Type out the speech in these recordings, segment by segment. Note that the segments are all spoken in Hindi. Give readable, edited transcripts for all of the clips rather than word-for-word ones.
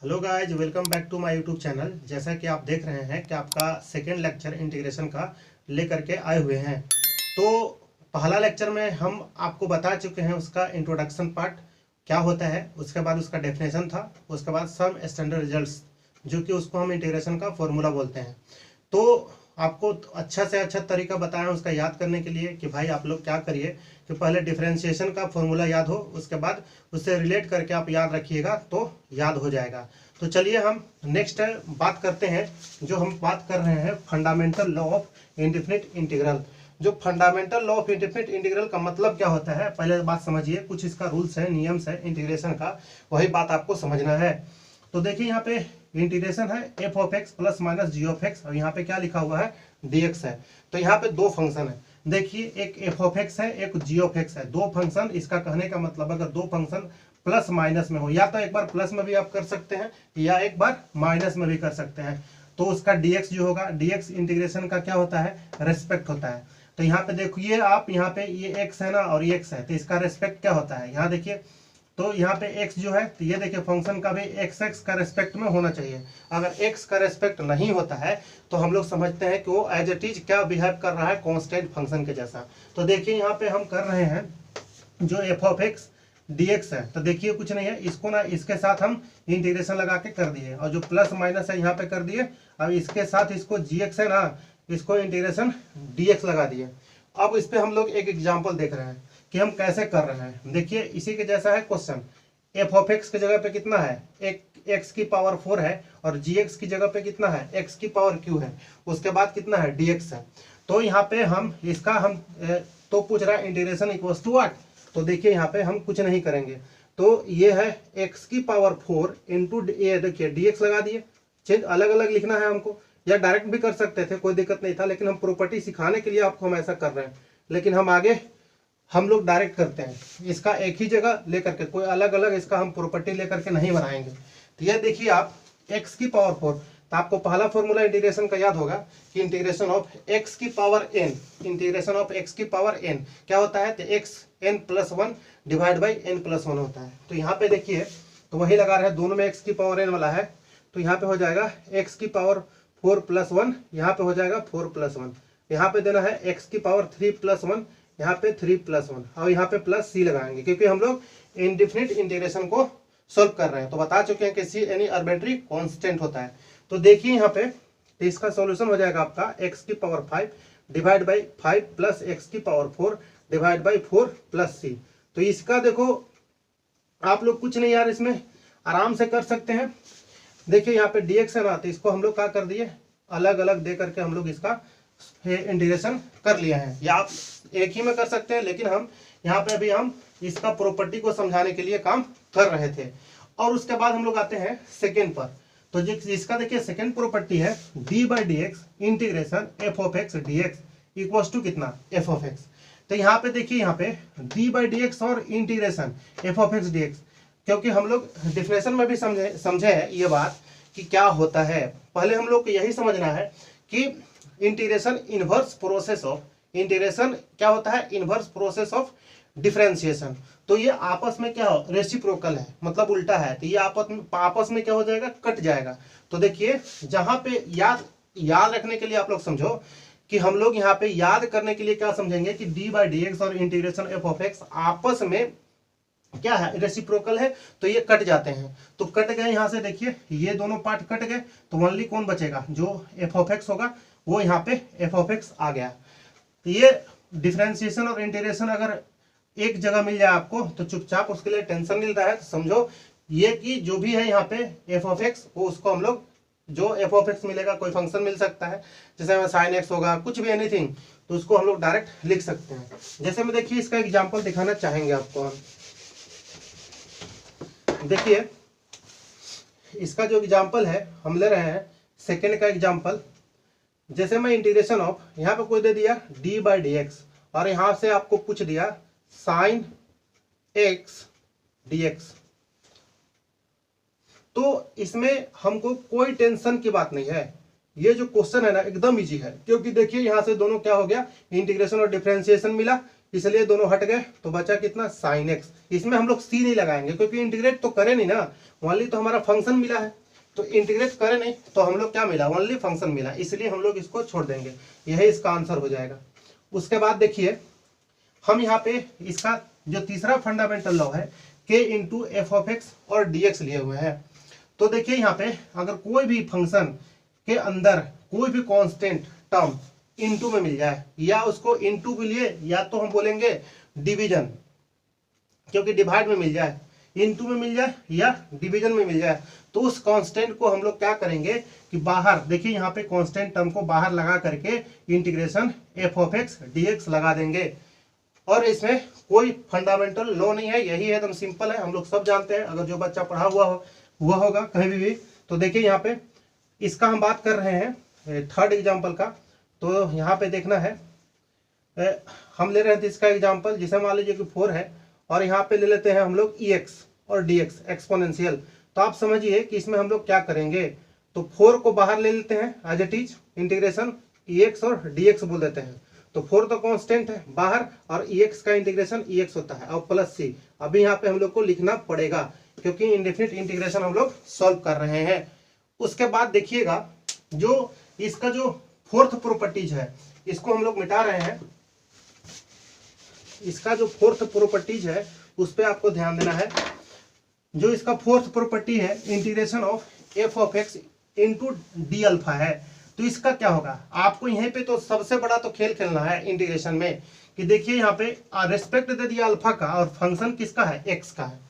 Hello guys, welcome back to my YouTube channel. जैसा कि आप देख रहे हैं कि आपका सेकेंड लेक्चर इंटीग्रेशन का लेकर के आए हुए हैं। तो पहला लेक्चर में हम आपको बता चुके हैं उसका इंट्रोडक्शन पार्ट क्या होता है, उसके बाद उसका डेफिनेशन था, उसके बाद सम स्टैंडर्ड रिजल्ट्स जो कि उसको हम इंटीग्रेशन का फॉर्मूला बोलते हैं। तो आपको अच्छा से अच्छा तरीका बताया उसका याद करने के लिए कि भाई आप लोग क्या करिए कि पहले डिफरेंशिएशन का फॉर्मूला याद हो, उसके बाद उससे रिलेट करके आप याद रखिएगा तो याद हो जाएगा। तो चलिए हम नेक्स्ट बात करते हैं। जो हम बात कर रहे हैं fundamental law of indefinite integral. जो fundamental law of indefinite integral का मतलब क्या होता है, पहले बात समझिए। कुछ इसका रूल्स है, नियम्स है इंटीग्रेशन का, वही बात आपको समझना है। तो देखिए यहाँ पे इंटीग्रेशन है F of X plus minus G of X, और यहाँ पे क्या लिखा हुआ है, dx है। तो यहाँ पे दो फंक्शन है, देखिए एक एफ ऑफ एक्स है, एक जी ऑफ एक्स है। दो फंक्शन, इसका कहने का मतलब अगर दो फंक्शन प्लस माइनस में हो, या तो एक बार प्लस में भी आप कर सकते हैं या एक बार माइनस में भी कर सकते हैं, तो उसका dx जो होगा, dx इंटीग्रेशन का क्या होता है, रेस्पेक्ट होता है। तो यहाँ पे देखिए आप, यहाँ पे ये x है ना और ये x है, तो इसका रेस्पेक्ट क्या होता है, यहाँ देखिए। तो यहाँ पे x जो है, तो ये देखिए फंक्शन का भी x का रेस्पेक्ट में होना चाहिए। अगर x का रेस्पेक्ट नहीं होता है तो हम लोग समझते हैं कि वो एज इट इज क्या बिहेव कर रहा है, कांस्टेंट फंक्शन के जैसा। तो देखिए यहाँ पे हम कर रहे हैं जो एफ ऑफ एक्स dx है, तो देखिए कुछ नहीं है, इसको ना इसके साथ हम इंटीग्रेशन लगा के कर दिए, और जो प्लस माइनस है यहाँ पे कर दिए। अब इसके साथ इसको gx है ना, इसको इंटीग्रेशन dx लगा दिए। अब इस पे हम लोग एक एग्जांपल देख रहे हैं कि हम कैसे कर रहे हैं। देखिए इसी के जैसा है क्वेश्चन। एफ ऑफ एक्स की जगह पे कितना है, एक एक्स की पावर 4 है, और जी एक्स की जगह पे कितना है, एक्स की पावर क्यू है, उसके बाद कितना है, dx है। तो यहाँ पे हम इसका तो पूछ रहा है इंटीग्रेशन इक्वल्स टू व्हाट। तो देखिए यहाँ पे हम कुछ नहीं करेंगे, तो ये है एक्स की पावर 4 इंटू, ये देखिए dx लगा दिए। चेंज अलग अलग लिखना है हमको, या डायरेक्ट भी कर सकते थे, कोई दिक्कत नहीं था, लेकिन हम प्रॉपर्टी सिखाने के लिए आपको हम ऐसा कर रहे हैं। लेकिन हम आगे हम लोग डायरेक्ट करते हैं, इसका एक ही जगह लेकर के, कोई अलग अलग इसका हम प्रॉपर्टी लेकर के नहीं बनाएंगे। तो ये देखिए आप x की पावर 4, तो आपको पहला फॉर्मूला इंटीग्रेशन का याद होगा कि इंटीग्रेशन ऑफ x की power n, integration of x की पावर n क्या होता है, तो x n plus 1 divide by n plus 1 होता है। तो यहाँ पे देखिए, तो वही लगा रहे हैं, दोनों में x की पावर n वाला है, तो यहाँ पे हो जाएगा x की पावर 4 प्लस 1, यहाँ पे हो जाएगा 4 प्लस 1, यहाँ पे देना है x की पावर 3 प्लस 1, यहाँ पे 3 प्लस 1, और यहाँ पे प्लस c लगाएंगे, क्योंकि हम लोग इंडेफिनिट इंटीग्रेशन को सोल्व कर रहे हैं। तो बता चुके हैं कि c यानी आर्बिट्ररी कांस्टेंट होता है। तो देखिए यहाँ पे, तो इसका सॉल्यूशन हो जाएगा आपका x की power 5 divide by 5 plus x की power 4 divide by 4 plus c। तो इसका देखो आप लोग कुछ नहीं यार, इसमें आराम से कर सकते हैं। देखिए यहाँ पे dx है ना, तो इसको हम लोग क्या कर दिए, अलग अलग दे करके हम लोग इसका इंटीग्रेशन कर लिया है, या आप एक ही में कर सकते हैं, लेकिन हम यहाँ पे अभी हम इसका प्रॉपर्टी को समझाने के लिए काम कर रहे थे। और उसके बाद हम लोग आते हैं सेकेंड पर। तो जिसका देखिए सेकेंड प्रॉपर्टी है D by D X integration F of X D X equals to कितना, एफ ऑफ एक्स। तो यहाँ पे देखिए, यहाँ पे डी बाई डी एक्स और integration F of X D X, क्योंकि हम लोग डिफिनेशन में भी समझे है ये बात कि क्या होता है। पहले हम लोग को यही समझना है कि integration inverse process of, integration क्या होता है, इनवर्स प्रोसेस ऑफ डिफरेंशिएशन। तो ये आपस में क्या हो, रेसिप्रोकल है, मतलब उल्टा है, तो ये आपस में क्या हो जाएगा, कट जाएगा। तो देखिए जहां पे याद रखने के लिए आप लोग समझो कि हम लोग यहाँ पे याद करने के लिए क्या समझेंगे कि डी बाई डी एक्स और इंटीग्रेशन एफ ऑफ एक्स आपस में क्या है, रेसिप्रोकल है, तो ये कट जाते हैं। तो कट गए यहाँ से, देखिए ये दोनों पार्ट कट गए, तो ओनली कौन बचेगा, जो एफ ऑफ एक्स होगा वो यहाँ पे एफ ऑफ एक्स आ गया। तो ये डिफरेंशिएशन और इंटीग्रेशन अगर एक जगह मिल जाए आपको तो चुपचाप, उसके लिए टेंशन मिल रहा है तो समझो ये कि जो भी है यहाँ पे एफ ऑफ एक्स, वो उसको हम लोग जो एफ ऑफ एक्स मिलेगा, कोई फंक्शन मिल सकता है, जैसे में साइन एक्स होगा, कुछ भी एनीथिंग, तो उसको हम लोग डायरेक्ट लिख सकते हैं। जैसे में देखिए इसका एग्जाम्पल दिखाना चाहेंगे आपको हम। देखिए इसका जो एग्जाम्पल है हम ले रहे हैं सेकेंड का एग्जाम्पल। जैसे मैं इंटीग्रेशन ऑफ, यहाँ पे कोई दे दिया डी बाई डी एक्स, और यहाँ से आपको पूछ दिया साइन एक्स डी एक्स, तो इसमें हमको कोई टेंशन की बात नहीं है। ये जो क्वेश्चन है ना एकदम इजी है, क्योंकि देखिए यहाँ से दोनों क्या हो गया, इंटीग्रेशन और डिफरेंशिएशन मिला, इसलिए दोनों हट गए, तो बचा कितना साइन एक्स। इसमें हम लोग सी नहीं लगाएंगे क्योंकि इंटीग्रेट तो करे नहीं ना, ओनली तो हमारा फंक्शन मिला है, तो इंटीग्रेट करे नहीं तो हम लोग क्या मिला, ओनली फंक्शन मिला, इसलिए हम लोग इसको छोड़ देंगे, यही इसका आंसर हो जाएगा। उसके बाद देखिए हम यहाँ पे इसका जो तीसरा फंडामेंटल लॉ है k into F of X और dx लिए हुए हैं। तो देखिए यहाँ पे अगर कोई भी फंक्शन के अंदर कोई भी कांस्टेंट टर्म इनटू में मिल जाए, या उसको इनटू के लिए या तो हम बोलेंगे डिवीजन, क्योंकि डिवाइड में मिल जाए, इनटू में मिल जाए या डिवीजन में मिल जाए, तो उस कांस्टेंट को हम लोग क्या करेंगे कि बाहर देखिए यहाँ पे कांस्टेंट टर्म को बाहर लगा करके integration F of x dx लगा देंगे। और इसमें कोई फंडामेंटल लॉ नहीं है, यही एकदम सिंपल है, हम लोग सब जानते हैं, अगर जो बच्चा पढ़ा हुआ होगा कहीं भी। तो देखिए यहाँ पे इसका हम बात कर रहे हैं थर्ड एग्जाम्पल का। तो यहाँ पे देखना है, हम ले रहे थे इसका एग्जाम्पल, जिसे मान लीजिए कि 4 है और यहाँ पे ले लेते हैं हम लोग ex और dx एक्सपोनेंशियल। तो आप समझिए कि इसमें हम लोग क्या करेंगे, तो 4 को बाहर ले लेते हैं as it is, integration ex और dx बोल देते हैं। तो 4 तो कांस्टेंट है बाहर, और ex का इंटीग्रेशन ex होता है, और प्लस c। अभी यहाँ पे हम लोग को लिखना पड़ेगा क्योंकि इंडेफिनिट इंटीग्रेशन हम लोग सॉल्व कर रहे हैं। उसके बाद देखिएगा जो इसका जो फोर्थ प्रॉपर्टीज है इसको हम लोग मिटा रहे हैं। इसका जो फोर्थ प्रॉपर्टीज है उस पर आपको ध्यान देना है। जो इसका फोर्थ प्रॉपर्टी है integration of F of x into D alpha है। तो इसका क्या होगा, आपको यहीं पे तो सबसे बड़ा तो खेल खेलना है इंटीग्रेशन में, कि देखिए यहाँ पे रेस्पेक्ट दे दिया अल्फा का, और फंक्शन किसका है, एक्स का है।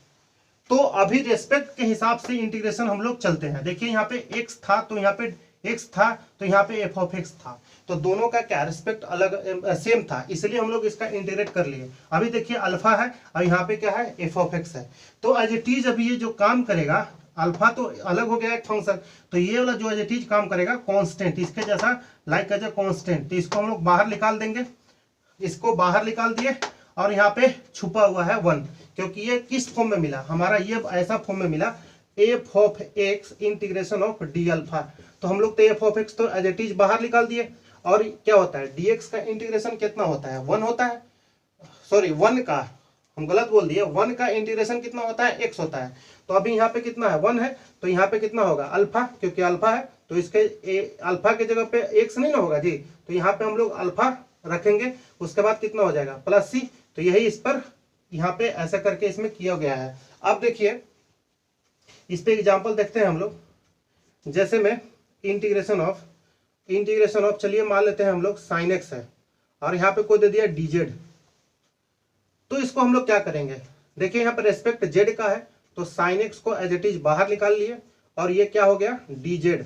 तो अभी रेस्पेक्ट के हिसाब से इंटीग्रेशन हम लोग चलते हैं। देखिए यहाँ पे एक्स था तो यहाँ पे एक्स था, तो यहाँ पे एफ ऑफ एक्स था, तो दोनों का क्या रिस्पेक्ट अलग सेम था, इसलिए हम लोग इसका इंटीग्रेट कर लिए। अभी देखिए अल्फा है और यहाँ पे क्या है, एफ ऑफ एक्स है। तो एज इट इज अभी ये जो काम करेगा, अल्फा तो अलग हो गया एक फंक्शन, तो ये वाला जो एज इट इज काम करेगा कांस्टेंट, इसके जैसा लाइक एज ए कांस्टेंट, तो इसको हम लोग बाहर निकाल देंगे। इसको बाहर निकाल दिए और यहाँ पे छुपा हुआ है 1, क्योंकि ये किस फॉर्म में मिला हमारा, ये ऐसा फॉर्म में मिला F of x integration of D alpha. तो हम लोग तो एफ ऑफ एक्स तो एज इट इज बाहर निकाल दिए, और क्या होता है dx का इंटीग्रेशन कितना होता है, 1 होता है, सॉरी 1 का हम गलत बोल दिए, 1 का इंटीग्रेशन कितना होता है, x होता है। तो अभी यहाँ पे कितना है, 1 है, तो यहाँ पे कितना होगा अल्फा, क्योंकि अल्फा है तो इसके अल्फा के जगह पे x नहीं ना होगा जी, तो यहाँ पे हम लोग अल्फा रखेंगे। उसके बाद कितना हो जाएगा प्लस c, तो यही इस पर यहाँ पे ऐसा करके इसमें किया गया है। अब देखिए इस पे एग्जाम्पल देखते हैं हम लोग। जैसे में इंटीग्रेशन ऑफ चलिए मान लेते हैं हम लोग साइन एक्स है, और यहाँ पे कोई दे दिया dz। तो इसको हम लोग क्या करेंगे, देखिए यहाँ पे रेस्पेक्ट z का है, तो साइन एक्स को एज इट इज बाहर निकाल लिए, और ये क्या हो गया dz।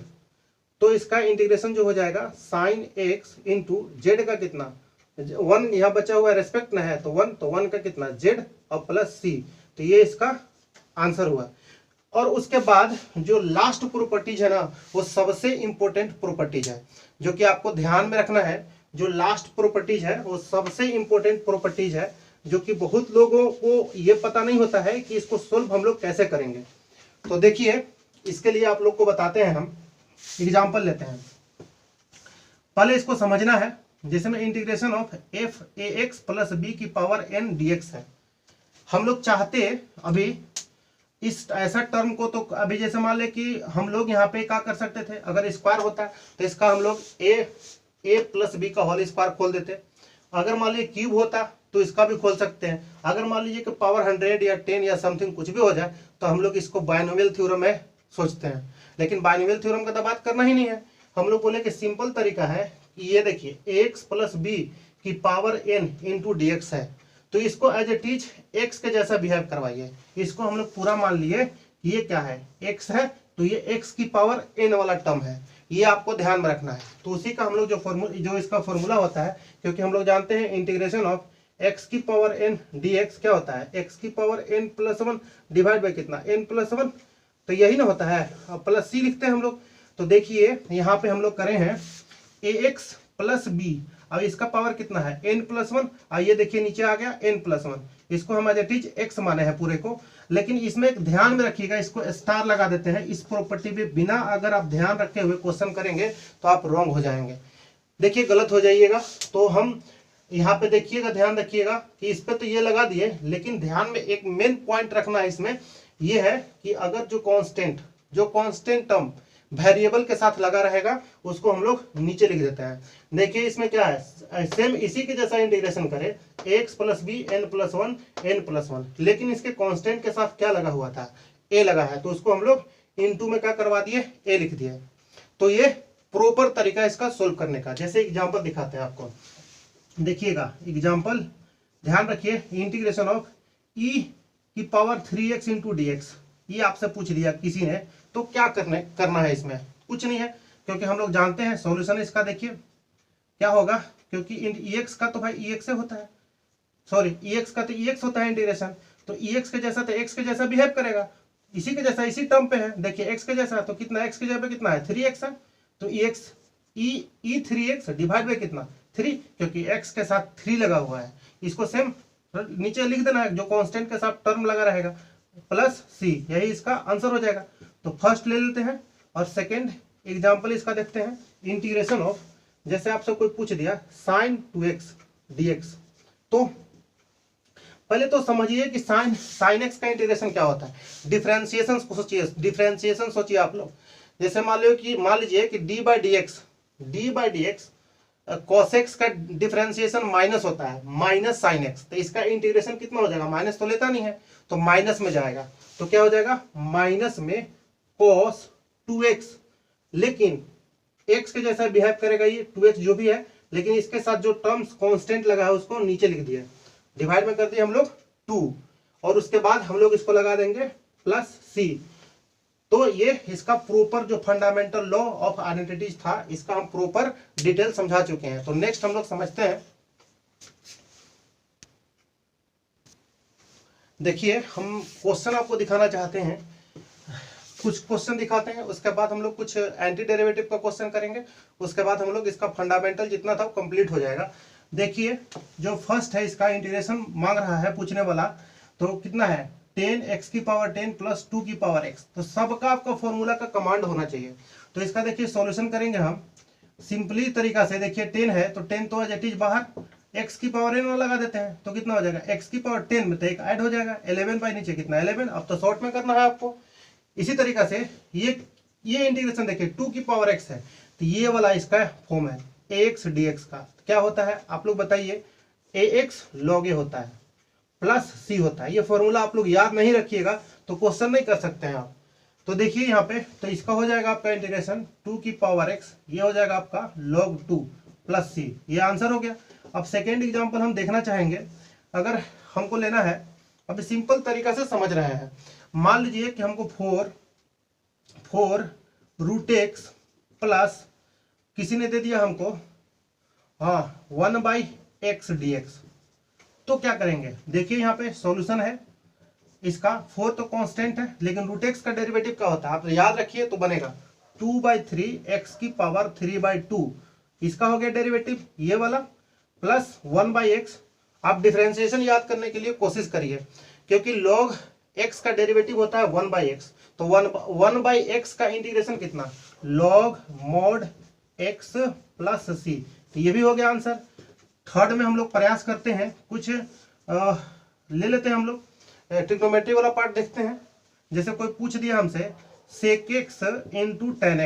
तो इसका इंटीग्रेशन जो हो जाएगा साइन एक्स इंटू जेड का कितना 1, यहाँ बचा हुआ रेस्पेक्ट ना है तो 1, तो 1 का कितना z और प्लस c, तो ये इसका आंसर हुआ। और उसके बाद जो लास्ट प्रॉपर्टीज है ना, वो सबसे इंपॉर्टेंट प्रॉपर्टीज है, जो कि आपको ध्यान में रखना है। जो लास्ट प्रॉपर्टीज है वो सबसे इंपॉर्टेंट प्रॉपर्टीज है, जो कि बहुत लोगों को ये पता नहीं होता है कि इसको सोल्व हम लोग कैसे करेंगे। तो देखिए इसके लिए आप लोग को बताते हैं, हम एग्जाम्पल लेते हैं। पहले इसको समझना है, जिसमें integration of F A X plus B की पावर एन डी एक्स है। हम लोग चाहते अभी इस ऐसा टर्म को, तो अभी जैसे मान ले कि हम लोग यहाँ पे क्या कर सकते थे, अगर स्क्वायर होता तो इसका हम लोग ए प्लस बी का होल स्क्वायर खोल देते। अगर मान लीजिए क्यूब होता तो इसका भी खोल सकते हैं। अगर मान लीजिए कि पावर 100 या 10 या समथिंग कुछ भी हो जाए, तो हम लोग इसको बाइनोमियल थ्योरम में सोचते हैं, लेकिन बाइनोमियल थ्योरम का तो बात करना ही नहीं है। हम लोग बोले कि सिंपल तरीका है कि ये देखिए एक्स प्लस बी की power N into D X है, तो इसको एज इट इज एक्स के जैसा बिहेव करवाइए। इसको हम लोग पूरा मान लिए कि ये क्या है, एक्स है, तो ये एक्स की पावर एन वाला टर्म है, ये आपको ध्यान में रखना है। तो उसी का हम लोग जो इसका फॉर्मूला होता है, क्योंकि हम लोग जानते हैं इंटीग्रेशन ऑफ एक्स की पावर एन डी एक्स क्या होता है, एक्स की power N plus 1 divide by कितना एन प्लस 1, तो यही ना होता है। अब प्लस सी लिखते हैं हम लोग। तो देखिए यहाँ पे हम लोग करें हैं ए एक्स प्लस बी, अब इसका पावर कितना है एन प्लस 1, और ये देखिए नीचे आ गया एन प्लस 1, इसको हम एज इट इज एक्स माने हैं पूरे को। लेकिन इसमें एक ध्यान में रखिएगा, इसको स्टार लगा देते हैं इस प्रॉपर्टी पे, बिना अगर आप ध्यान रखे हुए क्वेश्चन करेंगे तो आप रॉन्ग हो जाएंगे। देखिए गलत हो जाइएगा। तो हम यहाँ पे देखिएगा, ध्यान रखिएगा कि इस पे तो ये लगा दिए, लेकिन ध्यान में एक मेन पॉइंट रखना है इसमें, ये है कि अगर जो कांस्टेंट टर्म वेरिएबल के साथ लगा रहेगा उसको हम लोग नीचे लिख देते हैं। देखिए इसमें क्या है, सेम इसी के जैसा इंटीग्रेशन करें, X plus B N plus one N plus one, लेकिन इसके कांस्टेंट के साथ क्या लगा हुआ था, ए लगा है, तो उसको हम लोग इनटू में क्या करवा दिए, ए लिख दिए। तो ये प्रॉपर तरीका इसका सोल्व करने का। जैसे एग्जांपल दिखाते हैं आपको, देखिएगा एग्जांपल, ध्यान रखिए, इंटीग्रेशन ऑफ ई की power 3x into D x, ये आपसे पूछ लिया किसी ने, तो क्या करना है, इसमें कुछ नहीं है, क्योंकि हम लोग जानते हैं सॉल्यूशन इसका। देखिए क्या होगा, क्योंकि एक्स का तो भाई एक्स से होता है, सॉरी एक्स का तो एक्स होता है इंटीग्रेशन, तो एक्स के जैसा तो एक्स के जैसा बिहेव करेगा, इसी के जैसा, इसी टर्म पे है। देखिए एक्स के जैसा तो कितना, एक्स के जगह पे कितना है 3x है, तो x E 3x divide by कितना 3, क्योंकि x के साथ 3 लगा हुआ है, इसको सेम नीचे लिख देना है, जो कांस्टेंट के साथ टर्म लगा रहेगा, प्लस सी, यही इसका आंसर हो जाएगा। तो फर्स्ट ले लेते हैं और सेकंड एग्जांपल इसका देखते हैं, इंटीग्रेशन ऑफ, जैसे आपसे कोई पूछ दिया साइन 2x dx, तो पहले तो समझिए कि साइन एक्स का इंटीग्रेशन क्या होता है। डिफरेंशिएशन सोचिए आप लोग, जैसे मान लीजिए कि D by D x cos x का डिफरेंशिएशन माइनस होता है, माइनस साइन एक्स, तो इसका इंटीग्रेशन कितना हो जाएगा, माइनस तो लेता नहीं है, तो माइनस में जाएगा, तो क्या हो जाएगा, माइनस में cos 2x, लेकिन x के जैसा बिहेव करेगा ये 2x जो भी है, लेकिन इसके साथ जो टर्म्स कांस्टेंट लगा है उसको नीचे लिख दिया, डिवाइड में कर दिए हम लोग 2, और उसके बाद हम लोग इसको लगा देंगे प्लस सी। तो ये इसका प्रॉपर जो फंडामेंटल लॉ ऑफ आइडेंटिटीज था, इसका हम प्रॉपर डिटेल समझा चुके हैं। तो नेक्स्ट हम लोग समझते हैं, देखिए हम क्वेश्चन आपको दिखाना चाहते हैं, कुछ क्वेश्चन दिखाते हैं, उसके बाद हम लोग कुछ एंटी डेरिवेटिव का क्वेश्चन करेंगे, उसके बाद हम लोग इसका फंडामेंटल जितना था कंप्लीट हो जाएगा। देखिए जो फर्स्ट है, इसका इंटीग्रेशन मांग रहा है पूछने वाला, तो कितना है 10x की पावर 10 प्लस 2 की पावर x, तो सबका आपका फॉर्मूला का कमांड होना चाहिए। तो इसका देखिए सॉल्यूशन करेंगे हम सिंपली तरीका से, देखिए 10 है तो 10 तो एज इट इज बाहर, x की पावर n लगा देते हैं, तो कितना हो जाएगा, x की पावर 10 में तो एक ऐड हो जाएगा, 11 बाई नीचे कितना 11, अब तो शॉर्ट में करना है आपको। इसी तरीका से ये इंटीग्रेशन देखिए 2 की पावर x है, तो ये वाला इसका फॉर्म है ax dx का, क्या होता है आप लोग बताइए, ax log a होता है प्लस सी होता है। ये फॉर्मूला आप लोग याद नहीं रखिएगा तो क्वेश्चन नहीं कर सकते हैं आप। तो देखिए यहाँ पे, तो इसका हो जाएगा आपका इंटीग्रेशन 2 की पावर x, ये हो जाएगा आपका log 2 प्लस सी, ये आंसर हो गया। अब सेकेंड एग्जाम्पल हम देखना चाहेंगे, अगर हमको लेना है, अभी सिंपल तरीका से समझ रहे हैं, मान लीजिए कि हमको 4 रूट एक्स प्लस किसी ने दे दिया हमको 1 बाई एक्स डी एक्स, तो क्या करेंगे, देखिए यहाँ पे सॉल्यूशन है इसका, 4 तो कांस्टेंट है, लेकिन रूट एक्स का डेरिवेटिव क्या होता है आप याद रखिए, तो बनेगा 2/3 एक्स की पावर 3/2, इसका हो गया डेरिवेटिव ये वाला, प्लस 1/x। आप डिफरेंशिएशन याद करने के लिए कोशिश करिए, क्योंकि log x का डेरिवेटिव होता है 1/x, तो 1/x का इंटीग्रेशन कितना, log mod x plus c, तो ये भी हो गया आंसर। थर्ड में हम लोग प्रयास करते हैं, कुछ ले लेते हैं हम लोग, ट्रिग्नोमेट्री वाला पार्ट देखते हैं। जैसे कोई पूछ दिया हमसे sec x into ten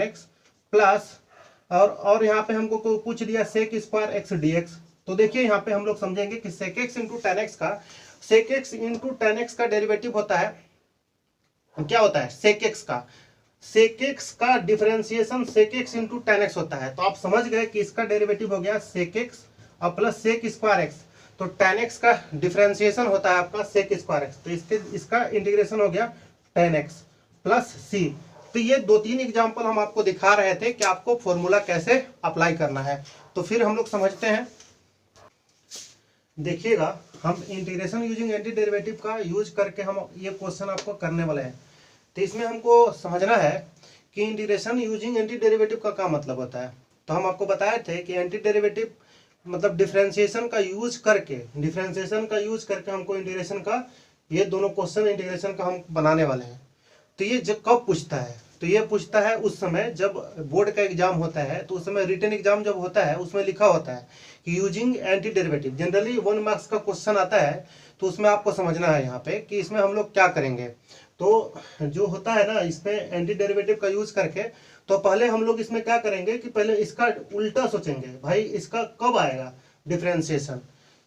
x plus, और यहाँ पे हमको कोई पूछ दिया sec स्क्वायर x dx, तो देखिए यहाँ पे हम लोग समझेंगे कि sec x into ten x का डेरिवेटिव होता है, क्या होता है, sec x का differentiation sec x into ten x होता है। तो आप समझ गए कि इसका डेरिवेटिव हो गया sec x और प्लस sec स्क्वायर x, तो tan x का डिफरेंशिएशन होता है आपका sec स्क्वायर x, तो इसका इंटीग्रेशन हो गया tan x प्लस c। तो ये 2-3 एग्जाम्पल हम आपको दिखा रहे थे कि आपको फॉर्मूला कैसे अप्लाई करना है। तो फिर हम लोग समझते हैं, देखिएगा हम इंटीग्रेशन यूजिंग एंटी डेरिवेटिव का यूज करके हम ये क्वेश्चन आपको करने वाले हैं। तो इसमें हमको समझना है कि इंटीग्रेशन यूजिंग एंटी डेरिवेटिव का क्या मतलब होता है। तो हम आपको बताए थे कि एंटी डेरिवेटिव मतलब डिफरेंशिएशन का यूज करके हमको इंटीग्रेशन का, ये दोनों क्वेश्चन इंटीग्रेशन का हम बनाने वाले हैं। तो ये जब कब पूछता है, तो ये पूछता है उस समय जब बोर्ड का एग्जाम होता है, तो उस समय रिटन एग्जाम जब होता है उसमें लिखा होता है कि using anti derivative, generally 1 marks का क्वेश्चन आता है, तो उसमें आपको समझना है यहाँ पे कि इसमें हम लोग क्या करेंगे। तो जो होता है ना, इसमें एंटी डेरिवेटिव का यूज करके, तो पहले हम लोग इसमें क्या करेंगे कि पहले इसका उल्टा सोचेंगे, भाई इसका कब आएगा डिफरेंशिएशन,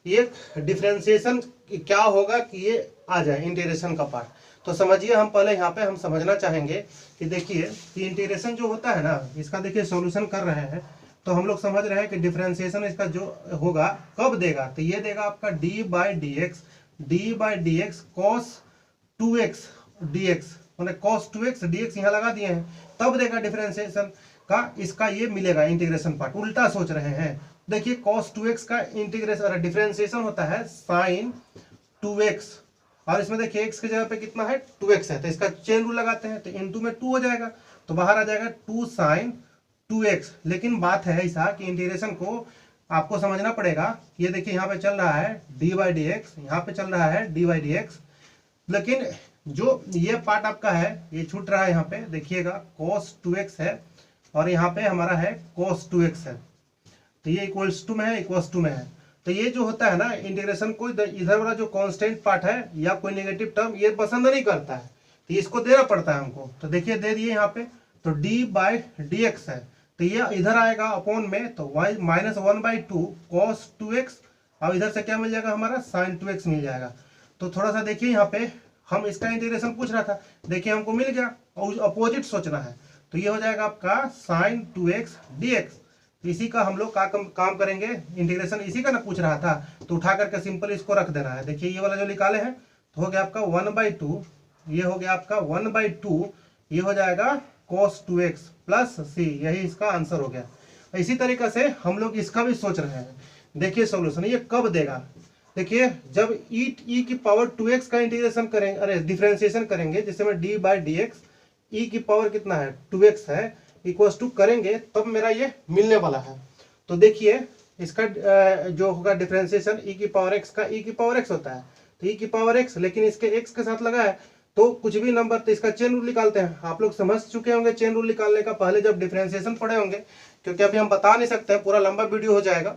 ये डिफरेंशिएशन क्या होगा कि ये आ जाए इंटीग्रेशन का पार्ट। तो समझिए, हम पहले यहाँ पे हम समझना चाहेंगे कि देखिए कि इंटीग्रेशन जो होता है ना, इसका देखिए सॉल्यूशन कर रहे हैं, तो हम लोग समझ रहे हैं कि डिफरेंशिएशन इसका जो होगा कब देगा, तो ये देगा आपका D by D x cos 2x dx, मैंने cos 2x dx यहाँ लगा दिए हैं, तब देगा डिफरेंशिएशन का इसका ये मिलेगा इंटीग्रेशन पार्ट। उल्टा सोच रहे हैं, देखिए cos 2x का इंटीग्रेशन डिफरेंशिएशन होता है sin 2x, और इसमें देखिए x की जगह पे कितना है 2x है, तो इसका चेन रूल लगाते हैं, तो इनटू में 2 हो जाएगा, तो बाहर आ जाएगा 2 sin 2x। लेकिन बात है ऐसा कि इंटीग्रेशन को आपको समझना पड़ेगा, ये देखिए यहाँ पे चल रहा है डी बाई डी एक्स, यहाँ पे चल रहा है डी बाई डी एक्स, लेकिन जो ये पार्ट आपका है ये छूट रहा है, यहाँ पे देखिएगा cos 2x है और यहाँ पे हमारा है cos 2x है, तो ये इक्वल्स टू में है, इक्वल्स टू में है। तो ये जो होता है ना इंटीग्रेशन को, इधर वाला जो कांस्टेंट पार्ट है या कोई नेगेटिव टर्म ये पसंद नहीं करता है, तो इसको देना पड़ता है हमको। तो देखिए दे दिए यहाँ पे, तो डी बाई डी एक्स है, तो ये इधर आएगा अपॉन में, तो y माइनस 1/2 cos 2x, और इधर से क्या मिल जाएगा हमारा sin 2x मिल जाएगा। तो थोड़ा सा देखिए यहाँ पे हम इसका इंटीग्रेशन पूछ रहा था, देखिए हमको मिल गया, और अपोजिट सोचना है, तो ये हो जाएगा आपका sin 2x dx। इसी का हम लोग काम करेंगे, इंटीग्रेशन इसी का ना पूछ रहा था, तो उठा करके सिंपल इसको रख देना है। देखिए ये वाला जो निकाले हैं, तो हो गया आपका 1/2, ये हो गया आपका 1/2, ये हो जाएगा cos 2x प्लस c, यही इसका आंसर हो गया। इसी तरीके से हम लोग इसका भी सोच रहे हैं, देखिए सॉल्यूशन ये कब देगा। देखिए जब e की पावर 2x का इंटीग्रेशन करेंगे, अरे डिफरेंशिएशन करेंगे, जिससे में d बाई डी एक्स ई की पावर कितना है 2x है, इक्वल्स टू करेंगे, तब मेरा ये मिलने वाला है। तो देखिए इसका जो होगा डिफरेंशिएशन e की पावर x का, e की पावर x होता है, तो e की पावर x, लेकिन इसके x के साथ लगा है, तो कुछ भी नंबर, तो इसका चेन रूल निकालते हैं। आप लोग समझ चुके होंगे चेन रूल निकालने का, पहले जब डिफरेंशिएशन पढ़े होंगे, क्योंकि अभी हम बता नहीं सकते हैं, पूरा लंबा वीडियो हो जाएगा।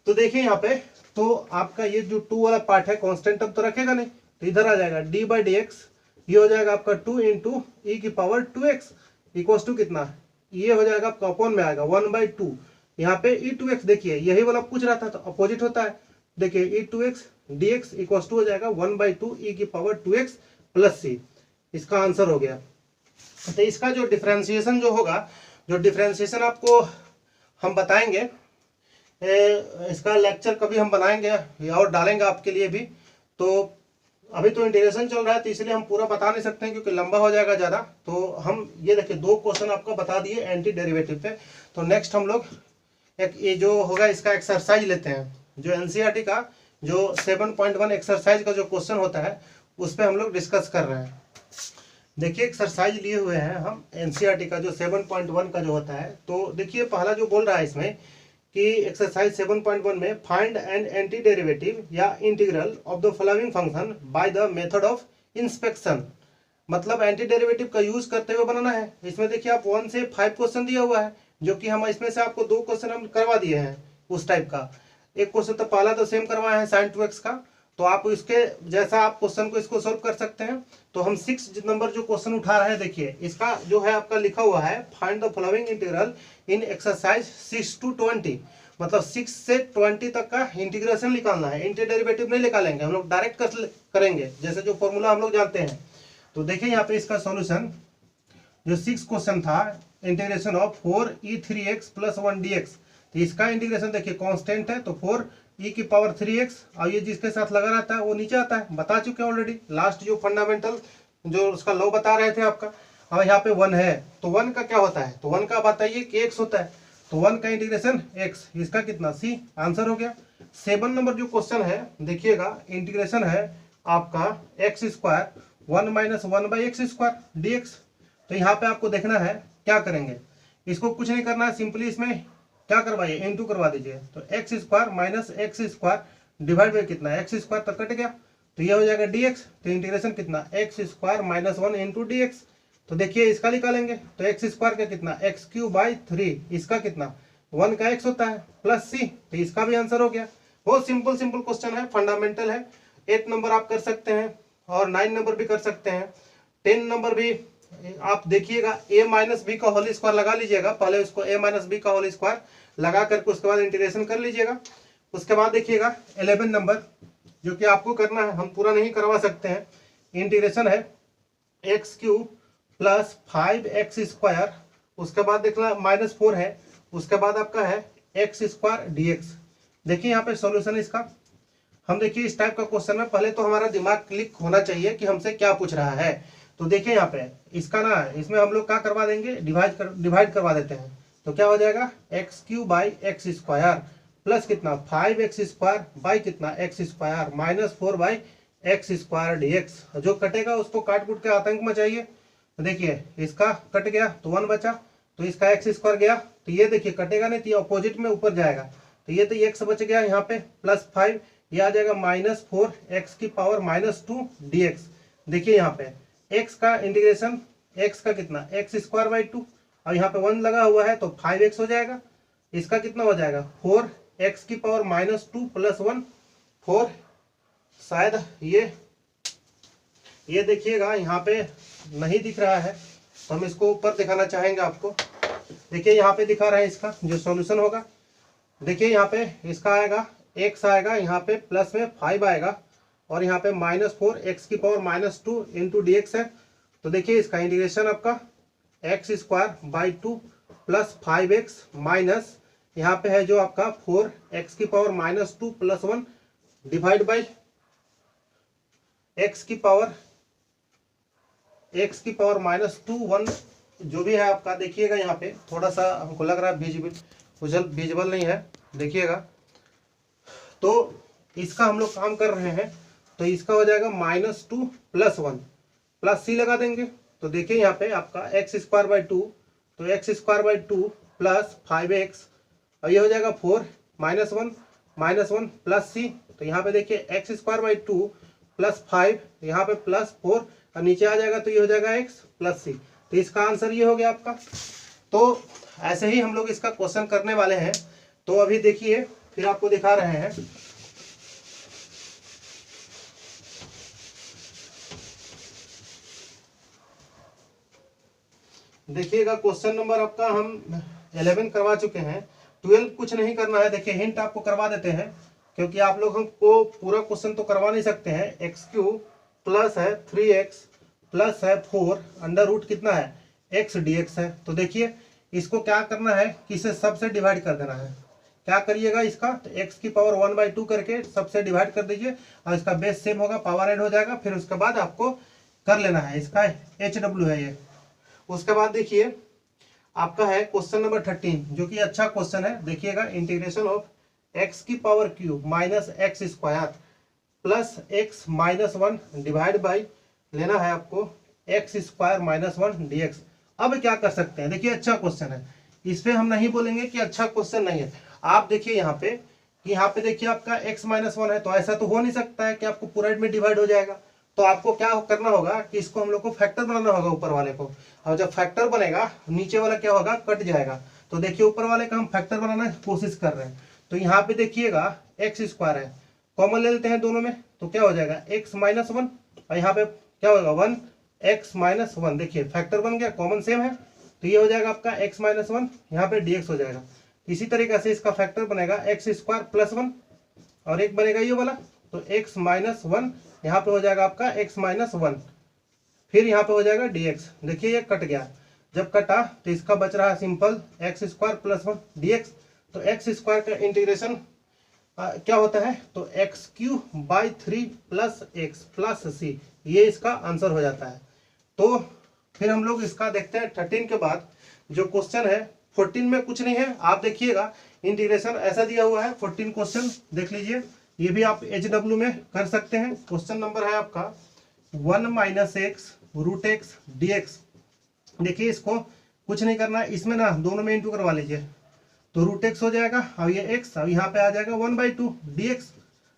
तो देखिए यहाँ पे, तो आपका ये जो 2 वाला पार्ट है कांस्टेंट टर्म तो रखेगा नहीं, तो इधर आ जाएगा डी बाई डी एक्स, ये हो जाएगा आपका 2 इंटू ई की पावर 2x इक्वल्स टू कितना, ये हो जाएगा आपका अपॉन में आएगा 1/2। यहाँ पे e2x देखिए यही वाला पूछ रहा था, तो अपोजिट होता है, देखिए e2x dx इक्वल्स टू हो जाएगा 1/2 ई की पावर 2x प्लस c, इसका आंसर हो गया। तो इसका जो डिफरेंशिएशन जो होगा, जो डिफरेंशिएशन आपको हम बताएंगे, इसका लेक्चर कभी हम बनाएंगे और डालेंगे आपके लिए भी। तो अभी तो इंटीग्रेशन चल रहा है, तो इसलिए हम पूरा बता नहीं सकते हैं क्योंकि लंबा हो जाएगा ज़्यादा। तो हम ये देखिए 2 क्वेश्चन आपको बता दिए एंटी डेरिवेटिव पे। तो नेक्स्ट हम लोग एक ये जो होगा इसका एक्सरसाइज लेते हैं, जो एनसीईआरटी का जो 7.1 एक्सरसाइज का जो क्वेश्चन होता है उस पर हम लोग डिस्कस कर रहे हैं। देखिए एक्सरसाइज लिए हुए हैं हम एनसीईआरटी का जो 7.1 का जो होता है। तो देखिए पहला जो बोल रहा है इसमें कि एक्सरसाइज 7.1 में फाइंड एन एंटी डेरिवेटिव या integral of the following function by the method of inspection, मतलब एंटी डेरिवेटिव का यूज करते हुए बनाना है। इसमें देखिए आप 1 से 5 क्वेश्चन दिया हुआ है, जो कि हम इसमें से आपको 2 क्वेश्चन हम करवा दिए हैं उस टाइप का। एक क्वेश्चन तो पहला तो सेम करवाए हैं sin 2x का, तो आप इसके जैसा आप क्वेश्चन को इसको सोल्व कर सकते हैं। तो हम 6 नंबर जो क्वेश्चन उठा रहे हैं, देखिए इसका जो है आपका लिखा हुआ है find the following integral in exercise 6 to 20, मतलब 6 से 20 तक का इंटीग्रेशन निकालना है। एंटी डेरिवेटिव नहीं निकालेंगे हम लोग, डायरेक्ट करेंगे जैसे जो फॉर्मूला हम लोग जानते हैं। तो देखिए यहाँ पे इसका सॉल्यूशन जो 6 क्वेश्चन था, इंटीग्रेशन ऑफ 4e3x + 1 dx, तो इसका इंटीग्रेशन देखिए कांस्टेंट है, तो 4e की पावर 3x, और ये जिसके साथ लगा रहता है वो नीचे आता है, बता चुके हैं ऑलरेडी। लास्ट जो फंडामेंटल जो उसका लॉ बता रहे थे आपका, और यहाँ पे 1 है, तो 1 का क्या होता है, तो 1 का बताइए कि x होता है, तो 1 का इंटीग्रेशन x, इसका कितना c, आंसर हो गया। 7 नंबर जो क्वेश्चन है देखिएगा, इंटीग्रेशन है आपका x² 1 - 1/x² dx। तो यहाँ पे आपको देखना है क्या करेंगे, इसको कुछ नहीं करना है, सिंपली इसमें क्या करवाइए इनटू करवा दीजिए, तो x² - x² डिवाइड बाई कितना x² तक कट गया, तो ये हो जाएगा dx। तो इंटीग्रेशन कितना x² - 1 × dx, तो देखिए इसका निकालेंगे तो एक्स स्क्वायर का कितना एक्स क्यू बाई 3, इसका कितना 1 का x होता है प्लस सी, तो इसका भी आंसर हो गया। बहुत सिंपल सिंपल क्वेश्चन है, फंडामेंटल है। 8 नंबर आप कर सकते हैं और 9 नंबर भी कर सकते हैं, 10 नंबर भी आप देखिएगा। a माइनस बी का होल स्क्वायर लगा लीजिएगा, पहले उसको a माइनस बी का होल स्क्वायर लगा करके उसके बाद इंटीग्रेशन कर लीजिएगा। उसके बाद देखिएगा 11 नंबर जो कि आपको करना है, हम पूरा नहीं करवा सकते हैं। इंटीग्रेशन है x cube plus 5x square, उसके बाद देखना -4 है, उसके बाद आपका है एक्स स्क्वायर dx। देखिए यहाँ पे सॉल्यूशन इसका, हम देखिए इस टाइप का क्वेश्चन में पहले तो हमारा दिमाग क्लिक होना चाहिए कि हमसे क्या पूछ रहा है। तो देखिए यहाँ पे इसका ना, इसमें हम लोग क्या करवा देंगे, डिवाइड करवा देते हैं। तो क्या हो जाएगा x Q by x square plus कितना 5x स्क्वायर बाई कितना x square -4 by x square dx। जो कटेगा उसको काट कूट के आतंक मचाइए। तो देखिए इसका कट गया तो 1 बचा, तो इसका एक्स स्क्वायर गया, तो ये देखिए कटेगा नहीं, तो ये अपोजिट में ऊपर जाएगा, तो ये तो एक्स बच गया यहाँ पे प्लस 5, ये आ जाएगा -4 एक्स की पावर -2 dx। देखिए यहाँ पे एक्स का इंटीग्रेशन, एक्स का कितना एक्स स्क्वायर बाई 2, और यहाँ पे 1 लगा हुआ है तो 5x हो जाएगा। इसका कितना हो जाएगा 4 एक्स की पावर -2 प्लस 1 4। शायद ये देखिएगा यहाँ पे नहीं दिख रहा है, तो हम इसको ऊपर दिखाना चाहेंगे आपको। देखिए यहाँ पे दिखा रहे हैं इसका जो सॉल्यूशन होगा। देखिए यहाँ पे इसका आएगा x आएगा, यहाँ पे प्लस में 5 आएगा, और यहाँ पे -4 एक्स की पावर -2 इंटू dx है। तो देखिए इसका इंटीग्रेशन आपका x square by 2 plus 5x minus यहाँ पे है जो आपका 4 एक्स की power -2 plus 1 divide by x की पावर -2 1 जो भी है आपका। देखिएगा यहाँ पे थोड़ा सा हमको लग रहा है विजिबल नहीं है, देखिएगा। तो इसका हम लोग काम कर रहे हैं, तो इसका हो जाएगा -2 प्लस 1 प्लस सी लगा देंगे। तो देखिए यहाँ पे आपका एक्स स्क्वायर बाई 2, तो x square by 2 plus 5x, और ये हो जाएगा 4 -1 प्लस सी। तो यहाँ पे देखिए एक्स स्क्वायर बाई 2 प्लस 5, यहाँ पे प्लस 4, और नीचे आ जाएगा तो ये हो जाएगा x प्लस सी। तो इसका आंसर ये हो गया आपका। तो ऐसे ही हम लोग इसका क्वेश्चन करने वाले हैं। तो अभी देखिए फिर आपको दिखा रहे हैं। देखिएगा क्वेश्चन नंबर आपका हम 11 करवा चुके हैं, 12 कुछ नहीं करना है। देखिए हिंट आपको करवा देते हैं, क्योंकि आप लोग हमको पूरा क्वेश्चन तो करवा नहीं सकते हैं। एक्स क्यूब प्लस है 3x प्लस है 4 अंडर रूट कितना है x dx है। तो देखिए इसको क्या करना है कि इसे सबसे डिवाइड कर देना है। क्या करिएगा इसका, तो x की पावर 1/2 करके सबसे डिवाइड कर दीजिए, और इसका बेस सेम होगा, पावर ऐड हो जाएगा। फिर उसके बाद आपको कर लेना है, इसका HW है ये। उसके बाद देखिए आपका है क्वेश्चन नंबर 13 जो कि अच्छा क्वेश्चन है। देखिएगा इंटीग्रेशन ऑफ x की power cube minus x square plus x -1 divide by लेना है आपको एक्स स्क्वायर -1 dx। अब क्या कर सकते हैं, देखिए अच्छा क्वेश्चन है, इस पे हम नहीं बोलेंगे कि अच्छा क्वेश्चन नहीं है। आप देखिए यहाँ पे कि यहाँ पे देखिए आपका x -1 है, तो ऐसा तो हो नहीं सकता है कि आपको पूरा में डिवाइड हो जाएगा। तो आपको क्या करना होगा कि इसको हम लोग को फैक्टर बनाना होगा ऊपर वाले को, और जब फैक्टर बनेगा नीचे वाला क्या होगा कट जाएगा। तो देखिए ऊपर वाले का हम फैक्टर बनाने की कोशिश कर रहे हैं। तो यहाँ पे देखिएगा एक्स स्क्वायर है, कॉमन ले लेते हैं दोनों में, तो क्या हो जाएगा x -1, और यहाँ पे क्या होगा 1 x -1। देखिए फैक्टर बन गया, कॉमन सेम है, तो ये हो जाएगा आपका x -1, यहाँ पे dx हो जाएगा। इसी तरीके से इसका फैक्टर बनेगा एक्स स्क्वायर प्लस 1, और एक बनेगा ये वाला, तो x -1 यहाँ पे हो जाएगा आपका x -1, फिर यहाँ पे हो जाएगा dx। देखिए ये कट गया, जब कटा तो इसका बच रहा है simple x square plus 1 dx। तो एक्स स्क्वायर का इंटीग्रेशन क्या होता है, तो x cube by 3 plus x plus C, ये इसका आंसर हो जाता है। तो फिर हम लोग इसका देखते हैं 13 के बाद जो क्वेश्चन है। 14 में कुछ नहीं है, आप देखिएगा इंटीग्रेशन ऐसा दिया हुआ है। 14 क्वेश्चन देख लीजिए, ये भी आप HW में कर सकते हैं। क्वेश्चन नंबर है आपका 1 - x रूट x dx। देखिए इसको कुछ नहीं करना है, इसमें ना दोनों में इंटू करवा लीजिए, तो रूट x हो जाएगा, और ये x, अब यहाँ पे आ जाएगा 1/2 dx।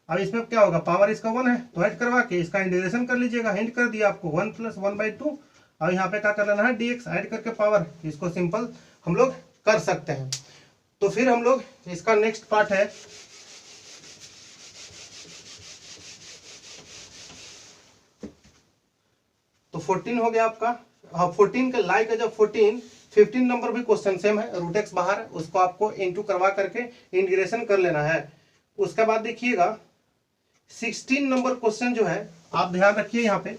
अब इसमें क्या होगा, पावर इसका 1 है, तो ऐड करवा के इसका इंटीग्रेशन कर लीजिएगा। हिंट कर दिया आपको 1 + 1/2, और यहाँ पे क्या कर लेना है, dx ऐड करके पावर, इसको सिंपल हम लोग कर सकते हैं। तो फिर हम लोग इसका नेक्स्ट पार्ट है, तो 14 हो गया आपका। हाँ 14 के लाइक जब 15 नंबर भी क्वेश्चन सेम है, रूट एक्स बाहर है, उसको आपको इनटू करवा करके इंटीग्रेशन कर लेना है। उसके बाद देखिएगा 16 नंबर क्वेश्चन जो है, आप ध्यान रखिए यहाँ पे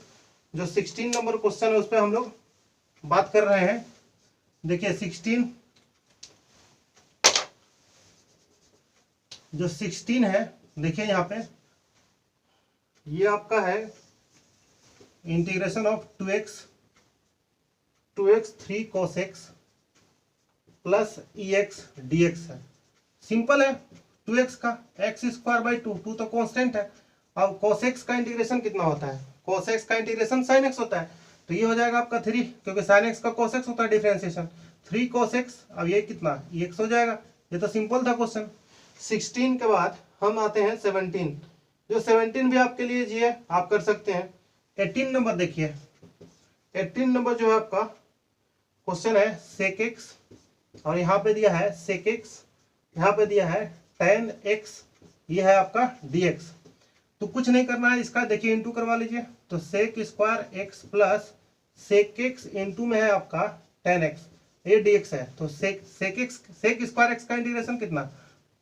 जो 16 नंबर क्वेश्चन है उस पर हम लोग बात कर रहे हैं। देखिए 16 जो 16 है, देखिए यहाँ पे ये आपका है integration of 2x 3 cos x plus ex dx है। सिंपल है, 2x का x स्क्वायर बाई 2 तो कांस्टेंट है। अब cos x का इंटीग्रेशन कितना होता है, cos x का इंटीग्रेशन sin x होता है, तो ये हो जाएगा आपका 3, क्योंकि sin x का cos x होता है डिफरेंशिएशन, 3 cos x, अब ये कितना x हो जाएगा। ये तो सिंपल था क्वेश्चन। 16 के बाद हम आते हैं 17, जो 17 भी आपके लिए जी है, आप कर सकते हैं। 18 नंबर देखिए, 18 नंबर जो है आपका क्वेश्चन है sec x, और यहाँ पे दिया है sec x, यहाँ पे दिया है tan x, ये है आपका dx। तो कुछ नहीं करना है इसका, देखिए इंटू करवा लीजिए, तो sec square x plus sec x into में है आपका tan x, ये dx है। तो sec स्क्वायर x का इंटीग्रेशन कितना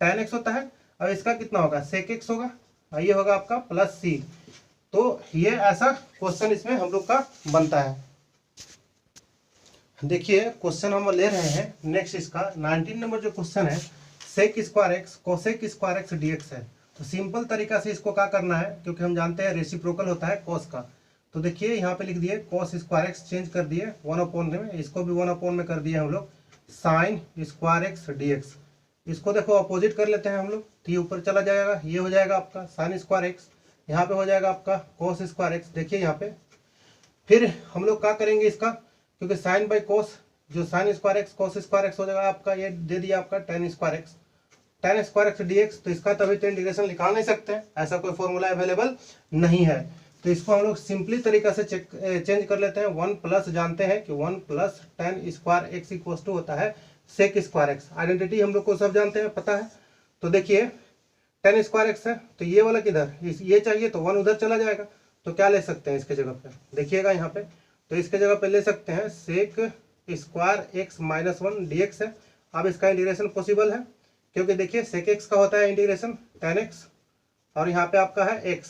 tan x होता है, अब इसका कितना होगा sec x होगा, ये होगा आपका प्लस c। तो ये ऐसा क्वेश्चन इसमें हम लोग का बनता है। देखिए क्वेश्चन हम ले रहे हैं नेक्स्ट, इसका 19 नंबर जो क्वेश्चन है sec square x cosec square x dx है। तो सिंपल तरीका से इसको क्या करना है, क्योंकि हम जानते हैं रेसिप्रोकल होता है cos का। तो देखिए यहाँ पे लिख दिए cos स्क्वायर x, चेंज कर दिए 1/, में इसको भी 1/, में कर दिए हम लोग sin स्क्वायर x dx। इसको देखो अपोजिट कर लेते हैं हम लोग, तो ये ऊपर चला जाएगा, ये हो जाएगा आपका sin स्क्वायर x, यहाँ पे हो जाएगा आपका cos स्क्वायर x। देखिए यहाँ पे फिर हम लोग क्या करेंगे इसका, क्योंकि साइन बाई कोस, जो sine square x cos square x हो जाएगा आपका, ये दे दिया आपका tan स्क्वायर एक्स dx। तो इसका तभी तो इंटीग्रेशन निकाल नहीं सकते, ऐसा कोई फॉर्मूला अवेलेबल नहीं है। तो इसको हम लोग सिंपली तरीका से चेंज कर लेते हैं। 1 प्लस, जानते हैं कि 1 plus tan square X equal to होता है sec स्क्वायर एक्स, आइडेंटिटी हम लोग को सब जानते हैं, पता है। तो देखिए tan स्क्वायर एक्स है, तो ये वाला किधर, ये चाहिए तो 1 उधर चला जाएगा, तो क्या ले सकते हैं इसके जगह पे, देखिएगा यहाँ पे, तो इसके जगह पे ले सकते हैं sec square x minus 1 dx है। अब इसका इंटीग्रेशन पॉसिबल है, क्योंकि देखिए sec x का होता है इंटीग्रेशन tan x, और यहाँ पे आपका है x,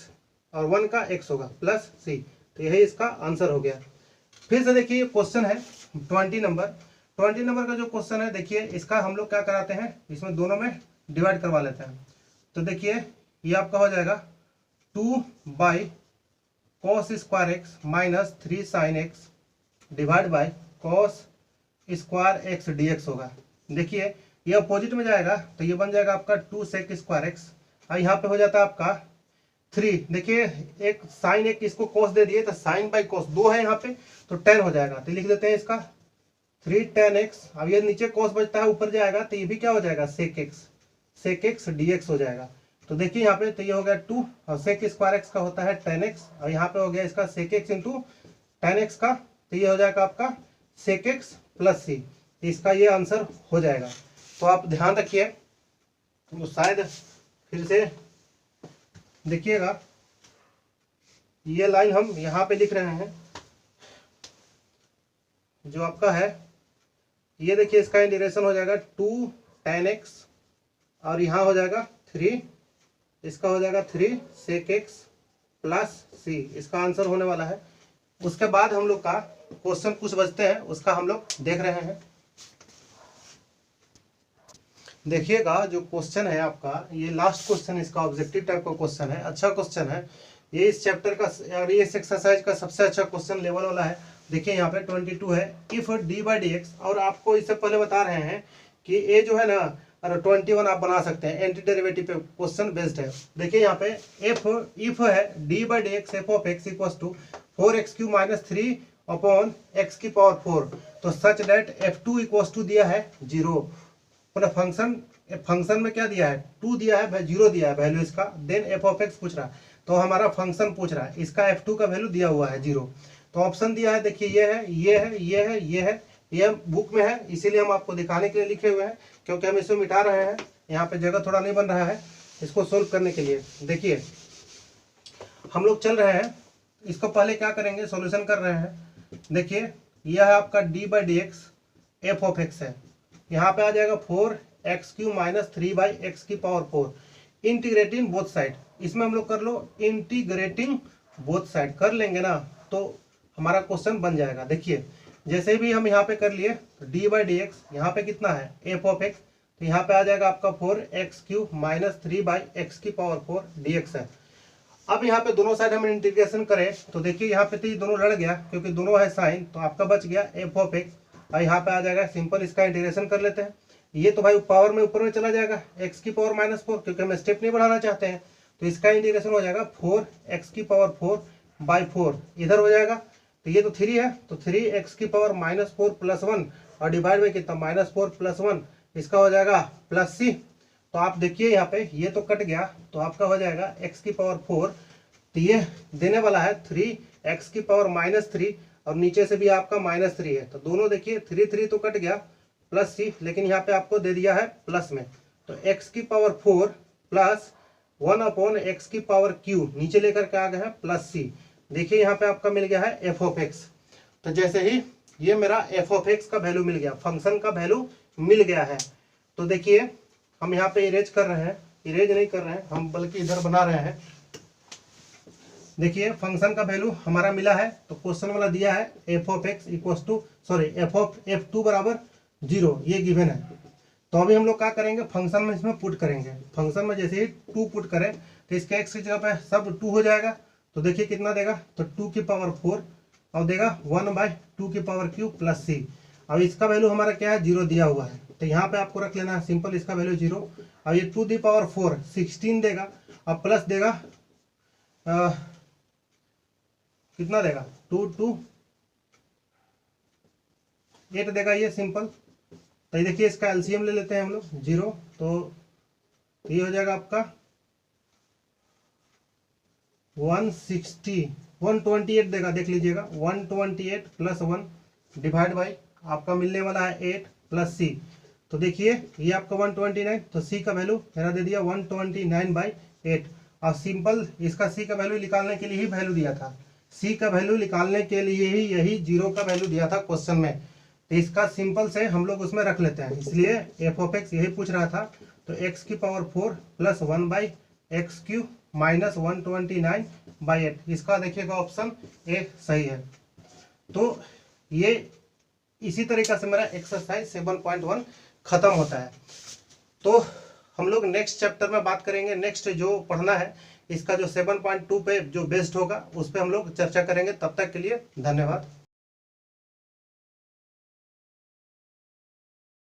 और 1 का x होगा प्लस c, तो यही इसका आंसर हो गया। फिर से देखिए क्वेश्चन है 20 नंबर का जो क्वेश्चन है, देखिए इसका हम लोग क्या कराते हैं, इसमें दोनों में डिवाइड करवा लेते हैं। तो देखिए ये आपका हो जाएगा 2 by cos square x minus 3 sin x divide by cos square x dx होगा। देखिए ये अपोजिट में जाएगा, तो ये बन जाएगा आपका 2 sec स्क्वायर एक्स, और यहाँ पे हो जाता है आपका 3। देखिए एक साइन एक इसको cos दे दिए, तो साइन बाई cos 2 है यहाँ पे, तो tan हो जाएगा, तो लिख देते हैं इसका 3 tan x। अब ये नीचे cos बचता है, ऊपर जाएगा, तो ये भी क्या हो जाएगा sec x dx हो जाएगा। तो देखिए यहाँ पे, तो ये हो गया 2, और sec स्क्वायर एक्स का होता है tan x, और यहाँ पे हो गया इसका sec x into tan x का, तो ये हो जाएगा आपका sec x प्लस c, इसका ये आंसर हो जाएगा। तो आप ध्यान रखिए, तो शायद फिर से देखिएगा, ये लाइन हम यहाँ पे लिख रहे हैं जो आपका है, ये देखिए इसका इंटीग्रेशन हो जाएगा 2 tan x, और यहाँ हो जाएगा 3, इसका हो जाएगा 3 sec x प्लस c, इसका आंसर होने वाला है। उसके बाद हम लोग का क्वेश्चन कुछ बचते हैं, उसका हम लोग देख रहे हैं। देखिएगा जो क्वेश्चन है आपका, ये लास्ट क्वेश्चन, इसका ऑब्जेक्टिव टाइप का क्वेश्चन है, अच्छा क्वेश्चन है ये, इस चैप्टर का और ये इस एक्सरसाइज का सबसे अच्छा क्वेश्चन लेवल वाला है। देखिए यहाँ पे 22 है, if D by D X, और आपको इससे पहले बता रहे हैं कि ये जो है ना, और 21 आप बना सकते हैं, एंटी डेरिवेटिव पे क्वेश्चन बेस्ड है। देखिए यहाँ पे इफ है D by D X F of X equal to 4x³ minus 3 upon X की पावर 4, तो सच डेट f2 इक्वल टू दिया है 0, फंक्शन में क्या दिया है 2 दिया है, 0 दिया है वैल्यू इसका, देन f ऑफ एक्स पूछ रहा है, तो हमारा फंक्शन पूछ रहा है, इसका f2 का वैल्यू दिया हुआ है 0। तो ऑप्शन दिया है, देखिए ये है, ये है, ये है, ये है, ये बुक में है, इसीलिए हम आपको दिखाने के लिए लिखे हुए हैं, क्योंकि हम इसको मिटा रहे हैं, यहाँ पे जगह थोड़ा नहीं बन रहा है इसको सोल्व करने के लिए। देखिए हम लोग चल रहे हैं, इसको पहले क्या करेंगे, सॉल्यूशन कर रहे हैं। देखिए यह है आपका d/dx f ऑफ x है, यहाँ पे आ जाएगा 4x³ - 3/x की पावर 4 इंटीग्रेटिंग बोथ साइड। इसमें हम लोग कर लो इंटीग्रेटिंग बोथ साइड, कर लेंगे ना तो हमारा क्वेश्चन बन जाएगा। देखिए जैसे भी हम यहाँ पे कर लिए d/dx, यहाँ पे कितना है f ऑफ x, तो यहाँ पे आ जाएगा आपका 4x³ - 3/x की पावर 4 dx है। अब यहाँ पे दोनों साइड हम इंटीग्रेशन करें तो देखिए यहाँ पे तो ये दोनों लड़ गया, क्योंकि दोनों है साइन, तो आपका बच गया f ऑफ x, और यहाँ पे आ जाएगा सिंपल, इसका इंटीग्रेशन कर लेते हैं। ये तो भाई पावर में ऊपर में चला जाएगा x की पावर -4, क्योंकि हम स्टेप नहीं बढ़ाना चाहते हैं, तो इसका इंटीग्रेशन हो जाएगा 4x की पावर 4/4, इधर हो जाएगा। तो ये तो 3 है, तो 3x की पावर -4 + 1 और डिवाइड बाई कितना -4 + 1, इसका हो जाएगा +c। तो आप देखिए यहाँ पे ये तो कट गया, तो आपका हो जाएगा x की पावर 4, तो ये देने वाला है 3x की पावर -3, और नीचे से भी आपका -3 है, तो दोनों देखिए 3 तो कट गया, +c, लेकिन यहाँ पे आपको दे दिया है प्लस में, तो x की पावर 4 + 1/x की पावर q नीचे लेकर के आ गया है +c। देखिए यहाँ पे आपका मिल गया है f ऑफ x। तो जैसे ही ये मेरा f ऑफ x का वैल्यू मिल गया, फंक्शन का वैल्यू मिल गया है, तो देखिए हम यहाँ पे इरेज कर रहे हैं, इरेज नहीं कर रहे हैं हम, बल्कि इधर बना रहे हैं। देखिए फंक्शन का वैल्यू हमारा मिला है, तो क्वेश्चन वाला दिया है f of x f of f2 = 0, ये गिवन है। तो अभी हम लोग क्या करेंगे, फंक्शन में इसमें पुट करेंगे। फंक्शन में जैसे ही 2 पुट करें तो इसके x की जगह पे सब 2 हो जाएगा, तो देखिए कितना देगा, तो 2 की पावर 4 और देगा 1/2 की पावर q + c। अब इसका वैल्यू हमारा क्या है, 0 दिया हुआ है, तो यहाँ पे आपको रख लेना है सिंपल, इसका वैल्यू 0। अब ये 2 की पावर 4 16 देगा, अब प्लस देगा कितना देगा, 2 8 देगा, ये सिंपल। तो ये देखिए इसका एलसीएम ले लेते हैं हम लोग 0, तो ये हो जाएगा आपका 128 देगा, देख लीजिएगा 128 + 1 डिवाइड बाई आपका मिलने वाला है 8 + c। तो देखिए ये आपका 129, तो c का वैल्यू मेरा दे दिया 129/8। और सिंपल इसका c का वैल्यू निकालने के लिए ही वैल्यू दिया था, c का वैल्यू निकालने के लिए ही यही 0 का वैल्यू दिया था क्वेश्चन में, तो इसका सिंपल से हम लोग उसमें रख लेते हैं, इसलिए f ऑफ x यही पूछ रहा था। तो x की पावर 4 + 1/x³ - 129/8, इसका देखिएगा ऑप्शन ए सही है। तो ये इसी तरीके से मेरा एक्सरसाइज 7.1 खत्म होता है। तो हम लोग नेक्स्ट चैप्टर में बात करेंगे, नेक्स्ट जो पढ़ना है इसका जो 7.2 पे जो बेस्ड होगा उस पर हम लोग चर्चा करेंगे। तब तक के लिए धन्यवाद।